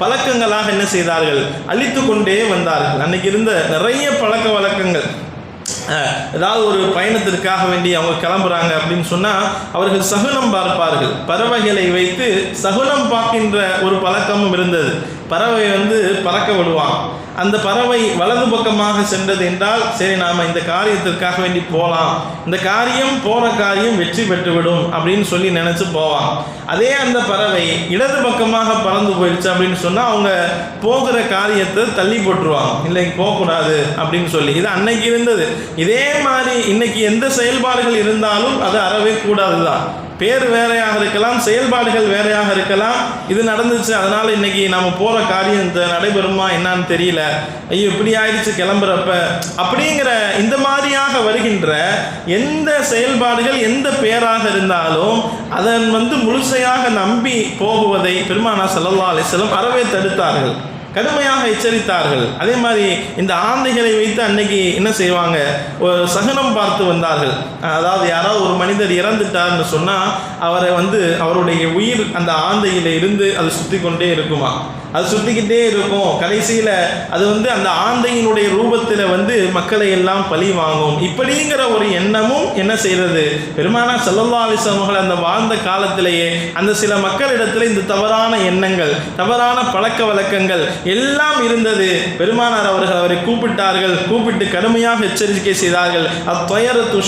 பழக்கங்களாக என்ன செய்தார்கள், அழித்து கொண்டே வந்தார்கள். அன்னைக்கு இருந்த நிறைய பழக்க வழக்கங்கள், ஏதாவது ஒரு பயணத்திற்காக வேண்டி அவங்க கிளம்புறாங்க அப்படின்னு சொன்னால் அவர்கள் சகுனம் பார்ப்பார்கள். பறவைகளை வைத்து சகுனம் பார்க்கின்ற ஒரு பழக்கமும் இருந்தது. பறவை பறக்க விடுவான். அந்த பறவை வலது பக்கமாக சென்றது என்றால் சரி நாம் இந்த காரியத்திற்காக வேண்டி போகலாம், இந்த போகிற காரியம் வெற்றி பெற்றுவிடும் அப்படின்னு சொல்லி நினச்சி போவான். அதே அந்த பறவை இடது பக்கமாக பறந்து போயிடுச்சு அப்படின்னு சொன்னால் அவங்க போகிற காரியத்தை தள்ளி போட்டுருவாங்க, இல்லை போகக்கூடாது அப்படின்னு சொல்லி. இது அன்னைக்கு இருந்தது. இதே மாதிரி இன்னைக்கு எந்த செயல்பாடுகள் இருந்தாலும் அது அறவே கூடாது தான். பேர் வேறையாக இருக்கலாம், செயல்பாடுகள் வேறையாக இருக்கலாம். இது நடந்துச்சு, அதனால் இன்றைக்கி நம்ம போகிற காரியம் நடைபெறுமா என்னான்னு தெரியல, ஐயோ இப்படி ஆயிடுச்சு கிளம்புறப்ப அப்படிங்கிற இந்த மாதிரியாக வருகின்ற எந்த செயல்பாடுகள் எந்த பேராக இருந்தாலும் அதன் முழுசையாக நம்பி போகுவதை பெருமானார் ஸல்லல்லாஹு அலைஹி வஸல்லம் அறவே தடுத்தார்கள், கடுமையாக எச்சரித்தார்கள். அதே மாதிரி இந்த ஆந்தைகளை வைத்து அன்னைக்கு என்ன செய்வாங்க, ஒரு சகனம் பார்த்து வந்தார்கள். அதாவது யாராவது ஒரு மனிதர் இறந்துட்டார்னு சொன்னால் அவரை அவருடைய உயிர் அந்த ஆந்தையில் இருந்து அது சுற்றி கொண்டே இருக்குமா, அது சுற்றிக்கிட்டே இருக்கும். கடைசியில் அது அந்த ஆந்தையினுடைய ரூபத்தில் மக்களை எல்லாம் பழி வாங்கும். இப்படிங்கிற ஒரு எண்ணமும் என்ன செய்கிறது, பெருமானார் ஸல்லல்லாஹு அலைஹி வஸல்லம் அந்த வாழ்ந்த காலத்திலேயே அந்த சில மக்களிடத்தில் இந்த தவறான எண்ணங்கள், தவறான பழக்க வழக்கங்கள் எல்லாம் இருந்தது. பெருமானார் அவர்கள் அவரை கூப்பிட்டார்கள், கூப்பிட்டு கடுமையாக எச்சரிக்கை செய்தார்கள். அத்வயரத்து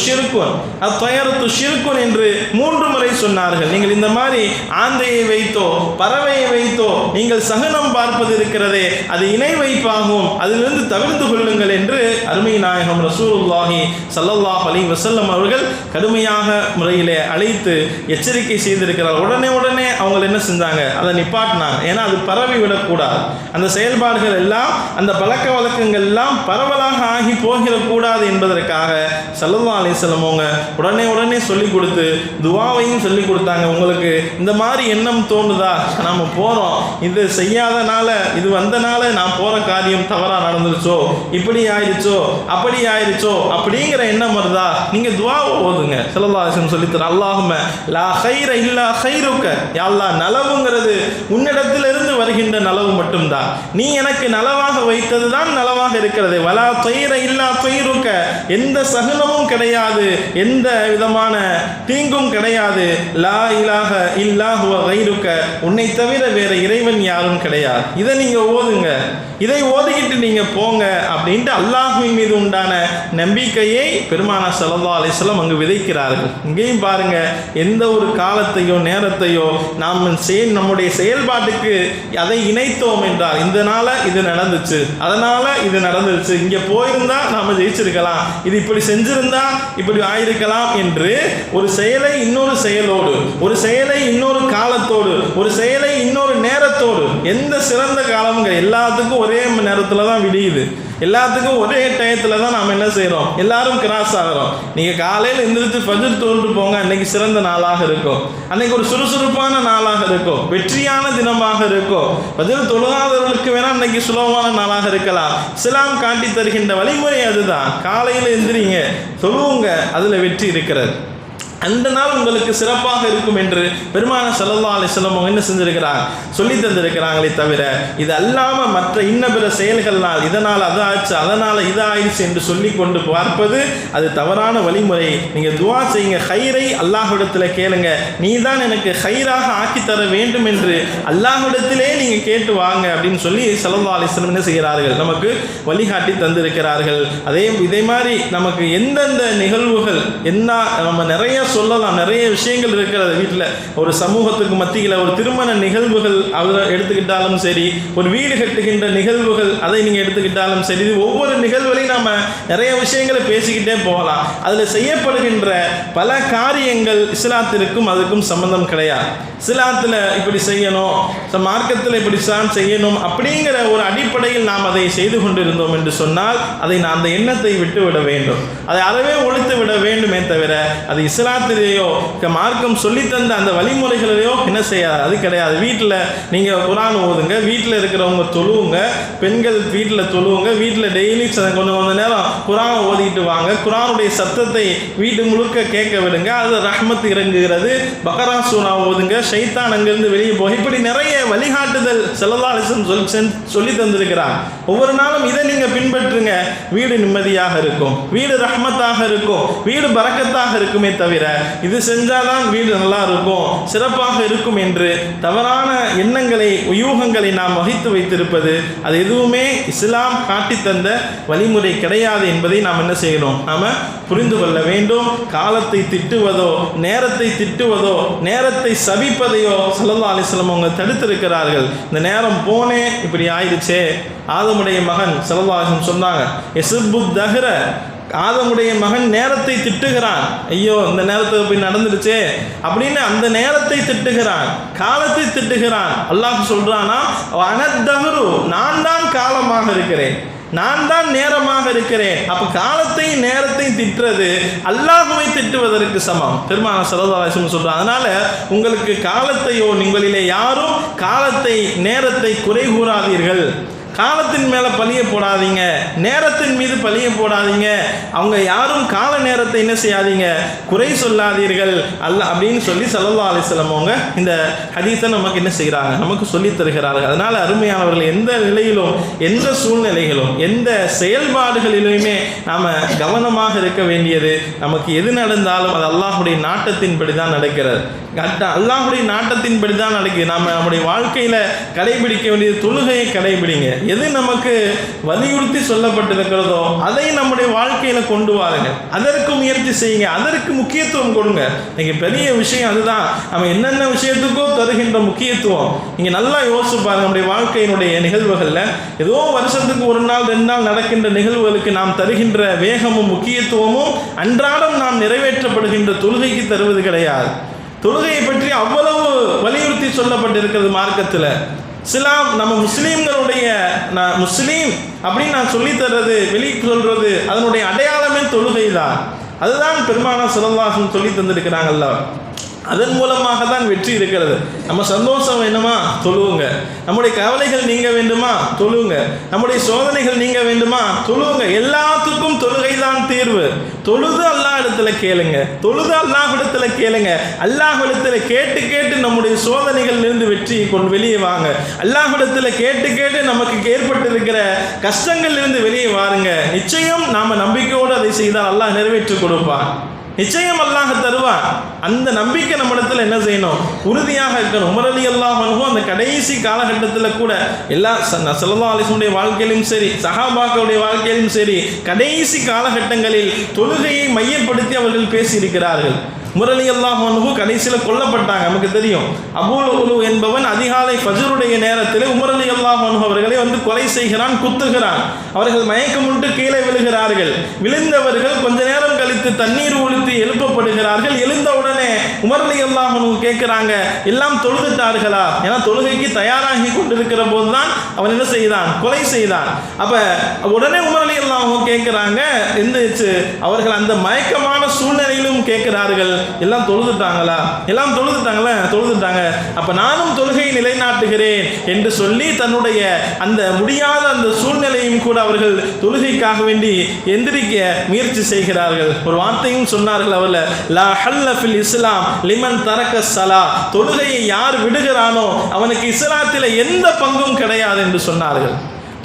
ஷிர்குன் என்று 3 முறை சொன்னார்கள். நீங்கள் இந்த மாதிரி ஆந்தையை வைத்தோ பறவையை வைத்தோ நீங்கள் சகனம் பார்ப்பது இருக்கிறதே அது இணை வைப்பாகும், அதிலிருந்து தவிர்த்து கொள்ளுங்கள் என்று அருமை நாயகம் ரசூலுல்லாஹி ஸல்லல்லாஹு அலைஹி வஸல்லம் அவர்கள் கடுமையாக முறையிலே அழைத்து எச்சரிக்கை செய்திருக்கிறார். உடனே அவங்க என்ன செஞ்சாங்க, அதை நிப்பாட்டினாங்க. ஏன்னா அது பரவி விடக்கூடாது. அந்த செயல்பாடுகள் எல்லாம் அந்த பழக்க வழக்கங்கள் எல்லாம் பரவலாக ஆகி போகிடக்கூடாது என்பதற்காக ஸல்லல்லாஹு அலைஹி வஸல்லம் அவங்க உடனே சொல்லிக் கொடுத்து துஆவையும் சொல்லிக் கொடுத்தாங்க. உங்களுக்கு இந்த மாதிரி எண்ணம் தோணுதா, நாம் போகிறோம், இது செய்யாதனால இது வந்தனால நான் போகிற காரியம் தவறாக நடந்துருச்சோ, இப்படி ஆயிடுச்சோ அப்படி ஆயிடுச்சோ அப்படிங்கிற எண்ணம் வருதா, நீங்கள் துஆவை ஓதுங்க. ஸல்லல்லாஹு அலைஹி வஸல்லம் சொல்லித்தர அல்லாஹும்ம லா கைர இல்லா கைருக்க, யா அல்லாஹ் நலவுங்கிறது உன்னிடத்திலிருந்து வருகின்ற நலவு மட்டும்தான், நீ எனக்கு நலவாக வைத்தது தான் நலவாக இருக்கிறது. வலா தைர இல்லா தைருக்க, எந்த சகுனமும் கிடையாது, எந்த விதமான தீங்கும் கிடையாது. லா இலாஹ இல்லா ஹுவ கைருக்க, உன்னை தவிர வேற இறைவன் யாரும் கிடையாது. இதை நீங்க ஓதுங்க, இதை ஓதிக்கிட்டு நீங்க போங்க அப்படின்ட்டு அல்லாஹ்வின் மீது உண்டான நம்பிக்கையை பெருமானார் ஸல்லல்லாஹு அலைஹி வஸல்லம் அங்கு விதைக்கிறார்கள். இங்கேயும் பாருங்க, எந்த ஒரு காலத்தையோ நேரத்தையோ நாம் நம்முடைய செயல்பாட்டுக்கு அதை இணைத்தோம் என்றால், இந்த நாள இது நடந்துச்சு, அதனால இது நடந்துருச்சு, இங்க போயிருந்தா நாம ஜெயிச்சிருக்கலாம், இது இப்படி செஞ்சிருந்தா இப்படி ஆயிருக்கலாம் என்று ஒரு செயலை இன்னொரு செயலோடு, ஒரு செயலை இன்னொரு காலத்தோடு, ஒரு செயலை இன்னொரு நேரத்தோடு, எந்த சிறந்த காலமுங்க எல்லாத்துக்கும் ஒரே நேரத்தில் தான் விடியுது, எல்லாத்துக்கும் ஒரே டயத்தில் தான் நாம் என்ன செய்கிறோம், எல்லாரும் கிராஸ் ஆகிறோம். நீங்கள் காலையில் எந்திரிச்சு ஃபஜ்ர் தொழுது போங்க, அன்னைக்கு சிறந்த நாளாக இருக்கும், அன்னைக்கு ஒரு சுறுசுறுப்பான நாளாக இருக்கும், வெற்றியான தினமாக இருக்கும். ஃபஜ்ர் தொழுகாதவர்களுக்கு வேணால் அன்னைக்கு சுலபமான நாளாக இருக்கலாம். இஸ்லாம் காட்டி தருகின்ற வழிமுறை அதுதான். காலையில் எந்திரிங்க, தொழுவுங்க, அதில் வெற்றி இருக்கிறது. அந்த நாள் உங்களுக்கு சிறப்பாக இருக்கும் என்று பெருமானார் ஸல்லல்லாஹு அலைஹி வஸல்லம் என்ன செஞ்சிருக்கிறாங்க, சொல்லி தந்திருக்கிறாங்களே தவிர இது அல்லாமல் மற்ற இன்ன பிற செயல்கள்னால் இதனால் அது ஆச்சு அதனால் இது ஆயிடுச்சு என்று சொல்லி கொண்டு பார்ப்பது அது தவறான வழிமுறை. நீங்கள் துஆ செய்யுங்க, ஹைரை அல்லாஹ்விடத்தில் கேளுங்க, நீ தான் எனக்கு ஹைராக ஆக்கி தர வேண்டும் என்று அல்லாஹ்விடத்திலே நீங்கள் கேட்டு வாங்க அப்படின்னு சொல்லி ஸல்லல்லாஹு அலைஹி வஸல்லம் என்ன செய்கிறார்கள், நமக்கு வழிகாட்டி தந்திருக்கிறார்கள். இதே மாதிரி நமக்கு எந்தெந்த நிகழ்வுகள் என்ன நம்ம நிறைய சொல்லலாம், நிறைய விஷயங்கள் இருக்கிறது. வீட்டில் ஒரு சமூகத்துக்கு மத்தியில் ஒரு திருமண நிகழ்வுகள் அதை எடுத்துக்கிட்டாலும் சரி, ஒரு வீடு கட்டுகின்ற நிகழ்வுகள் அதை நீங்கள் எடுத்துக்கிட்டாலும் சரி, ஒவ்வொரு நிகழ்வுகளையும் நம்ம நிறைய விஷயங்களை பேசிக்கிட்டே போகலாம். அதில் செய்யப்படுகின்ற பல காரியங்கள் இஸ்லாத்திற்கும் அதுக்கும் சம்பந்தம் கிடையாது. இஸ்லாத்தில் இப்படி செய்யணும், மார்க்கத்தில் இப்படி செய்யணும் அப்படிங்கிற ஒரு அடிப்படையில் நாம் அதை செய்து கொண்டிருந்தோம் என்று சொன்னால் அதை நான் அந்த எண்ணத்தை விட்டு விட வேண்டும், அதை அறவே ஒழித்து விட வேண்டுமே தவிர அது இஸ்லாம் இஸ்லாத்திலேயோ மார்க்கம் சொல்லித்தந்த அந்த வழிமுறைகளிலேயோ என்ன செய்யாது, அது கிடையாது. வீட்டில் நீங்கள் குர்ஆன் ஓதுங்க, வீட்டில் இருக்கிறவங்க தொழுவுங்க, பெண்கள் வீட்டில் தொழுவுங்க, வீட்டில் டெய்லி கொஞ்சம் நேரம் குர்ஆனை ஓதிட்டு வாங்க, குர்ஆனுடைய சத்தத்தை வீட்டு முழுக்க கேட்க விடுங்க, அது ரஹ்மத் இறங்குகிறது, பக்ரா சூரா ஓதுங்க, ஷைத்தான் அங்கிருந்து வெளியே போக, இப்படி நிறைய வழிகாட்டுதல் ஸல்லல்லாஹு அலைஹி வஸல்லம் சொல்லி தந்திருக்கிறார். ஒவ்வொரு நாளும் இதை நீங்கள் பின்பற்றுங்க, வீடு நிம்மதியாக இருக்கும், வீடு ரஹ்மத்தாக இருக்கும், வீடு பரக்கத்தாக இருக்குமே தவிர இது செஞ்சாதான் வீடு நல்லா இருக்கும், சிறப்பாக இருக்கும் என்று தவறான எண்ணங்களை யூகங்களை நாம் வகித்து வைத்திருப்பது அது எதுவுமே இஸ்லாம் காட்டி தந்த வழிமுறை கிடையாது என்பதை நாம் என்ன செய்யணும், நாம் புரிந்து கொள்ள வேண்டும். காலத்தை திட்டுவதோ நேரத்தை திட்டுவதோ நேரத்தை சபிப்பதையோ ஸல்லல்லாஹு அலைஹி வஸல்லம் அவங்க தடுத்திருக்கிறார்கள். இந்த நேரம் போனே இப்படி ஆயிடுச்சே, ஆதமுடைய மகன் ஸல்லல்லாஹு அலைஹி வஸல்லம் சொன்னாங்க, யஸுப்பு தஹ்ர, ஆதமுடைய மகன் நேரத்தை திட்டுகிறான், ஐயோ இந்த நேரத்துக்கு போய் நடந்துடுச்சே அப்படின்னு அந்த நேரத்தை திட்டுகிறான், காலத்தை திட்டுகிறான். அல்லாஹ் சொல்றானா, அனத்தஹரு, நான் தான் காலமாக இருக்கிறேன், நான் தான் நேரமாக இருக்கிறேன். அப்ப காலத்தை நேரத்தை திட்டுறது அல்லாஹ்வை திட்டுவதற்கு சமம். பெருமானார் ஸல்லல்லாஹு அலைஹி வஸல்லம் சொல்றாங்க. அதனால உங்களுக்கு காலத்தையோ உங்களிலே யாரும் காலத்தை நேரத்தை குறை கூறாதீர்கள், காலத்தின் மேலே பழிய போடாதீங்க, நேரத்தின் மீது பழிய போடாதீங்க, அவங்க யாரும் கால நேரத்தை என்ன செய்யாதீங்க, குறை சொல்லாதீர்கள் அல்ல அப்படின்னு சொல்லி ஸல்லல்லாஹு அலைஹி வஸல்லம் அவங்க இந்த ஹதீஸை நமக்கு என்ன செய்கிறாங்க, நமக்கு சொல்லி தருகிறார்கள். அதனால அருமையானவர்கள், எந்த நிலையிலும் எந்த சூழ்நிலைகளும் எந்த செயல்பாடுகளிலுமே நாம் கவனமாக இருக்க வேண்டியது, நமக்கு எது நடந்தாலும் அது அல்லாஹ்வுடைய நாட்டத்தின்படி தான் நடக்கிறது, அல்லாஹ்வுடைய நாட்டத்தின்படி தான் நடக்குது. நாம் நம்முடைய வாழ்க்கையில் கடைபிடிக்க வேண்டியது தொழுகையை கடைபிடிங்க, எது நமக்கு வலியுறுத்தி சொல்லப்பட்டிருக்கிறதோ அதை நம்முடைய வாழ்க்கையில கொண்டு வாருங்க, அதற்கு முயற்சி செய்யுங்க, அதற்கு முக்கியத்துவம் கொடுங்க. நீங்க பெரிய விஷயம் அதுதான், நம்ம என்னென்ன விஷயத்துக்கோ தருகின்ற முக்கியத்துவம். நீங்க நல்லா யோசிச்சு பாருங்க, நம்முடைய வாழ்க்கையினுடைய நிகழ்வுகள்ல ஏதோ வருஷத்துக்கு ஒரு நாள் 2 நாள் நடக்கின்ற நிகழ்வுகளுக்கு நாம் தருகின்ற வேகமும் முக்கியத்துவமும் அன்றாடம் நாம் நிறைவேற்றப்படுகின்ற தொழுகைக்கு தருவது கிடையாது. தொழுகையை பற்றி அவ்வளவு வலியுறுத்தி சொல்லப்பட்டிருக்கிறது மார்க்கத்தில். இஸ்லாம் நம்ம முஸ்லீம்களுடைய, நான் முஸ்லீம் அப்படின்னு நான் சொல்லித்தர்றது, வெளியே சொல்றது, அதனுடைய அடையாளமே தொழுகை தான். அதுதான் பெருமானார் ஸல்லல்லாஹு அலைஹி வஸல்லம் சொல்லி தந்திருக்கிறாங்கல்ல, அதன் மூலமாக தான் வெற்றி இருக்கிறது. நம்ம சந்தோஷம் வேண்டுமா, தொழுவுங்க. நம்முடைய கவலைகள் நீங்க வேண்டுமா, தொழுவுங்க. நம்முடைய சோதனைகள் நீங்க வேண்டுமா, தொழுவுங்க. எல்லாத்துக்கும் தொழுகை தான் தீர்வு. தொழுது அல்லாஹ் இடத்துல கேளுங்க, தொழுது அல்லாஹ் இடத்துல கேளுங்க. அல்லாஹ் இடத்துல கேட்டு கேட்டு நம்முடைய சோதனைகள் இருந்து வெற்றியை கொண்டு வெளியே வாங்க. அல்லாஹ் இடத்துல கேட்டு கேட்டு நமக்கு ஏற்பட்டிருக்கிற கஷ்டங்கள் இருந்து வெளியே வாருங்க. நிச்சயம் நாம நம்பிக்கையோடு அதை செய்தால் அல்லாஹ் நிறைவேற்றி கொடுப்பான், நிச்சயம் அல்லாஹ் தருவான். அந்த நம்பிக்கை நம்மிடத்தில் என்ன செய்யணும், உறுதியாக இருக்கணும். உமர் ரலியல்லாஹு அன்ஹு அந்த கடைசி காலகட்டத்தில் கூட எல்லா ஸல்லல்லாஹு அலைஹி வஸல்லம் வாழ்க்கையிலும் சரி, சஹாபாக்களுடைய வாழ்க்கையிலும் சரி, கடைசி காலகட்டங்களில் தொழுகையை மையப்படுத்தி அவர்கள் பேசியிருக்கிறார்கள். உமர் ரலியல்லாஹு அன்ஹு கடைசியில் கொல்லப்பட்டாங்க, நமக்கு தெரியும். அபூ லுஅ்லு என்பவன் அதிகாலை ஃபஜ்ருடைய நேரத்தில் உமர் ரலியல்லாஹு அன்ஹு அவர்களை வந்து கொலை செய்கிறான், குத்துகிறான். அவர்கள் மயக்கமுட்டு கீழே விழுகிறார்கள். விழுந்தவர்கள் கொஞ்ச நேரம் கழித்து தண்ணீர் ஊற்றி எழுப்பப்படுகிறார்கள். எழுந்த உடனே உமர் ரலியல்லாஹு அன்ஹு கேட்கிறாங்க, எல்லாம் தொழுதுட்டார்களா? ஏன்னா தொழுகைக்கு தயாராகி கொண்டிருக்கிற போதுதான் அவன் என்ன செய்தான், கொலை செய்தான். அப்ப உடனே உமர் ரலியல்லாஹு அன்ஹு கேட்கிறாங்க, எந்திரிச்சு அவர்கள் அந்த மயக்கமான சூழ்நிலையிலும் கேட்கிறார்கள், எல்லாம் தொழுதுட்டாங்களா? எல்லாம் தொழுதுட்டாங்களா? தொழுதுட்டாங்க. அப்ப நானும் தொழுகையை நிலைநாட்டுகிறேன் என்று சொல்லி தன்னுடைய அந்த முடியாத அந்த சூழ்நிலையும் கூட அவர்கள் தொழுகைக்காக வேண்டி எந்திரிக்க முயற்சி செய்கிறார்கள். ஒரு வார்த்தையும் சொன்னார்கள், அவர்ல லா ஹல்ல ஃபில் இஸ்லாம் லிமன் தரக்க ஸலா, தொழுகையை யார் விடுகிறானோ அவனுக்கு இஸ்லாத்தில் எந்த பங்கும் கிடையாது என்று சொன்னார்கள்.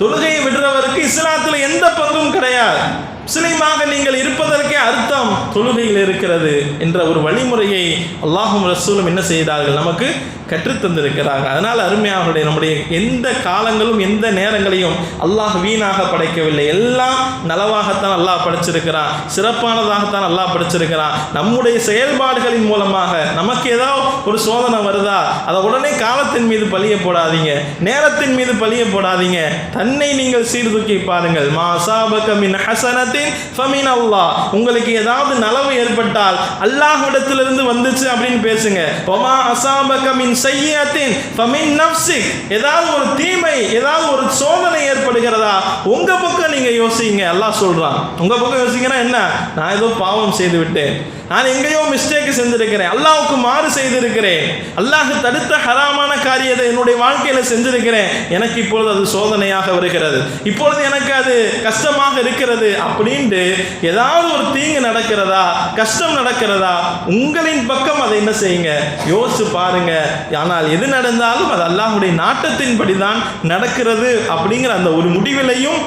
தொழுகையை விடுறவருக்கு இஸ்லாத்தில் எந்த பங்கும் கிடையாது. முஸ்லீமாக நீங்கள் இருப்பதற்கே அர்த்தம் தொழுகையில் இருக்கிறது என்ற ஒரு வழிமுறையை அல்லாஹும் ரசூலும் என்ன செய்தார்கள், நமக்கு கற்றுத்தந்திருக்கிறார்கள். அதனால் அருமையானவர்களே, நம்முடைய எந்த காலங்களும் எந்த நேரங்களையும் அல்லாஹ் வீணாக படைக்கவில்லை. எல்லாம் நலவாகத்தான் அல்லாஹ் படைச்சிருக்கிறான், சிறப்பானதாகத்தான் அல்லாஹ் படைச்சிருக்கிறான். நம்முடைய செயல்பாடுகளின் மூலமாக நமக்கு ஏதாவது ஒரு சோதனை வருதா, அதை உடனே காலத்தின் மீது பழிய போடாதீங்க, நேரத்தின் மீது பழிய போடாதீங்க. தன்னை நீங்கள் சீர்தூக்கி பாருங்கள். மா அஸாபக மின் ஹஸனத் ஹசனத்தின் ஃபமின் அல்லாஹ். உங்களுக்கு ஏதாவது நலவு ஏற்பட்டால் அல்லாஹ்விடத்திலிருந்து வந்துச்சு அப்படின்னு பேசுங்க. வமா அஸாபக மின் ஸய்யிஅத்தின் ஃபமின் நஃப்ஸிக். ஏதாவது ஒரு தீமை, ஏதாவது ஒரு சோதனை ஏற்படுகிறதா, உங்க பக்கம் நீங்க யோசிங்க. அல்லாஹ் சொல்றான், உங்க பக்கம் யோசிங்கன்னா என்ன? நான் ஏதோ பாவம் செய்து விட்டேன், நான் எங்கேயோ மிஸ்டேக் செஞ்சிருக்கிறேன், அல்லாஹ்வுக்கு மாறு செய்திருக்கிறேன், அல்லாஹ் தடுத்த ஹராமான காரியத்தை என்னுடைய வாழ்க்கையில செஞ்சிருக்கிறேன், எனக்கு இப்பொழுது அது சோதனையாக வருகிறது, இப்பொழுது எனக்கு அது கஷ்டமாக இருக்கிறது அப்படின்ட்டு ஏதாவது ஒரு தீங்கு நடக்கிறதா, கஷ்டம் நடக்கிறதா, உங்களின் பக்கம் அதை என்ன செய்யுங்க, யோசிச்சு பாருங்க. ஆனால் எது நடந்தாலும் அது அல்லாஹ்வுடைய நாட்டத்தின்படி தான் நடக்கிறது அப்படிங்கிற அந்த ஒரு முடிவிலையும்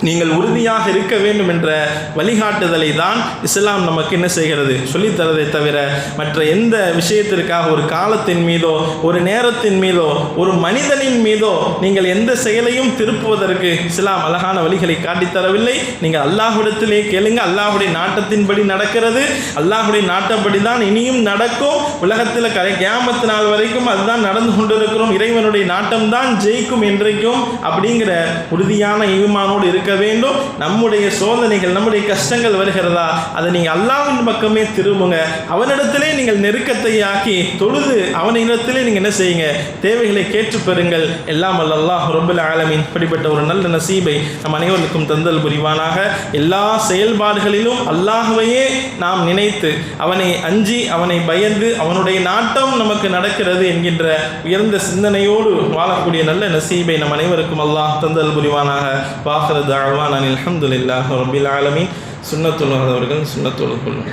நீங்கள் உறுதியாக இருக்க வேண்டும் என்ற வழிகாட்டுதலை தான் இஸ்லாம் நமக்கு என்ன செய்கிறது, சொல்லித்தரதை தவிர மற்ற எந்த விஷயத்திற்காக ஒரு காலத்தின் மீதோ ஒரு நேரத்தின் மீதோ ஒரு மனிதனின் மீதோ நீங்கள் எந்த செயலையும் திருப்புவதற்கு இஸ்லாம் அழகான வழிகளை காட்டித்தரவில்லை. நீங்கள் அல்லாஹ்விடத்திலே கேளுங்க, அல்லாஹ்வுடைய நாட்டத்தின்படி நடக்கிறது, அல்லாஹ்வுடைய நாட்டப்படி தான் இனியும் நடக்கும். உலகத்தில் கியாமத் நாள் வரைக்கும் அதுதான் நடந்து கொண்டிருக்கிறோம், இறைவனுடைய நாட்டம் தான் ஜெயிக்கும் என்றைக்கும் அப்படிங்கிற உறுதியான ஈமானோடு இருக்க வேண்டும். நம்முடைய சோதனைகள், நம்முடைய கஷ்டங்கள் வருகிறதா, அதை நீங்கள் அல்லாஹ்வின் பக்கமே திரும்புங்க. அவனிடத்திலே நீங்கள் நெருக்கத்தை ஆக்கி தொழுது அவனிடத்திலே நீங்கள் என்ன செய்யுங்க, தேவைகளை கேட்டு பெறுங்கள். எல்லாம் அல்லாஹ் ரப்பல் ஆலமீன் இப்படிப்பட்ட ஒரு நல்ல நசீபை நம் அனைவருக்கும் தந்தல் புரிவானாக. எல்லா செயல்பாடுகளிலும் அல்லாஹ்வையே நாம் நினைத்து அவனை அஞ்சி அவனை பயந்து அவனுடைய நாட்டம் நமக்கு நடக்கிறது என்கின்ற உயர்ந்த சிந்தனையோடு வாழக்கூடிய நல்ல நசீபை நம் அனைவருக்கும் அல்லாஹ் தந்தல் புரிவானாக. வாஹிரு தஅவானா அல்ஹம்துலில்லாஹி ரப்பில் ஆலமீன். சுன்னத்துல் அவர்கள் சுன்னத்துல் கொள்ளும்.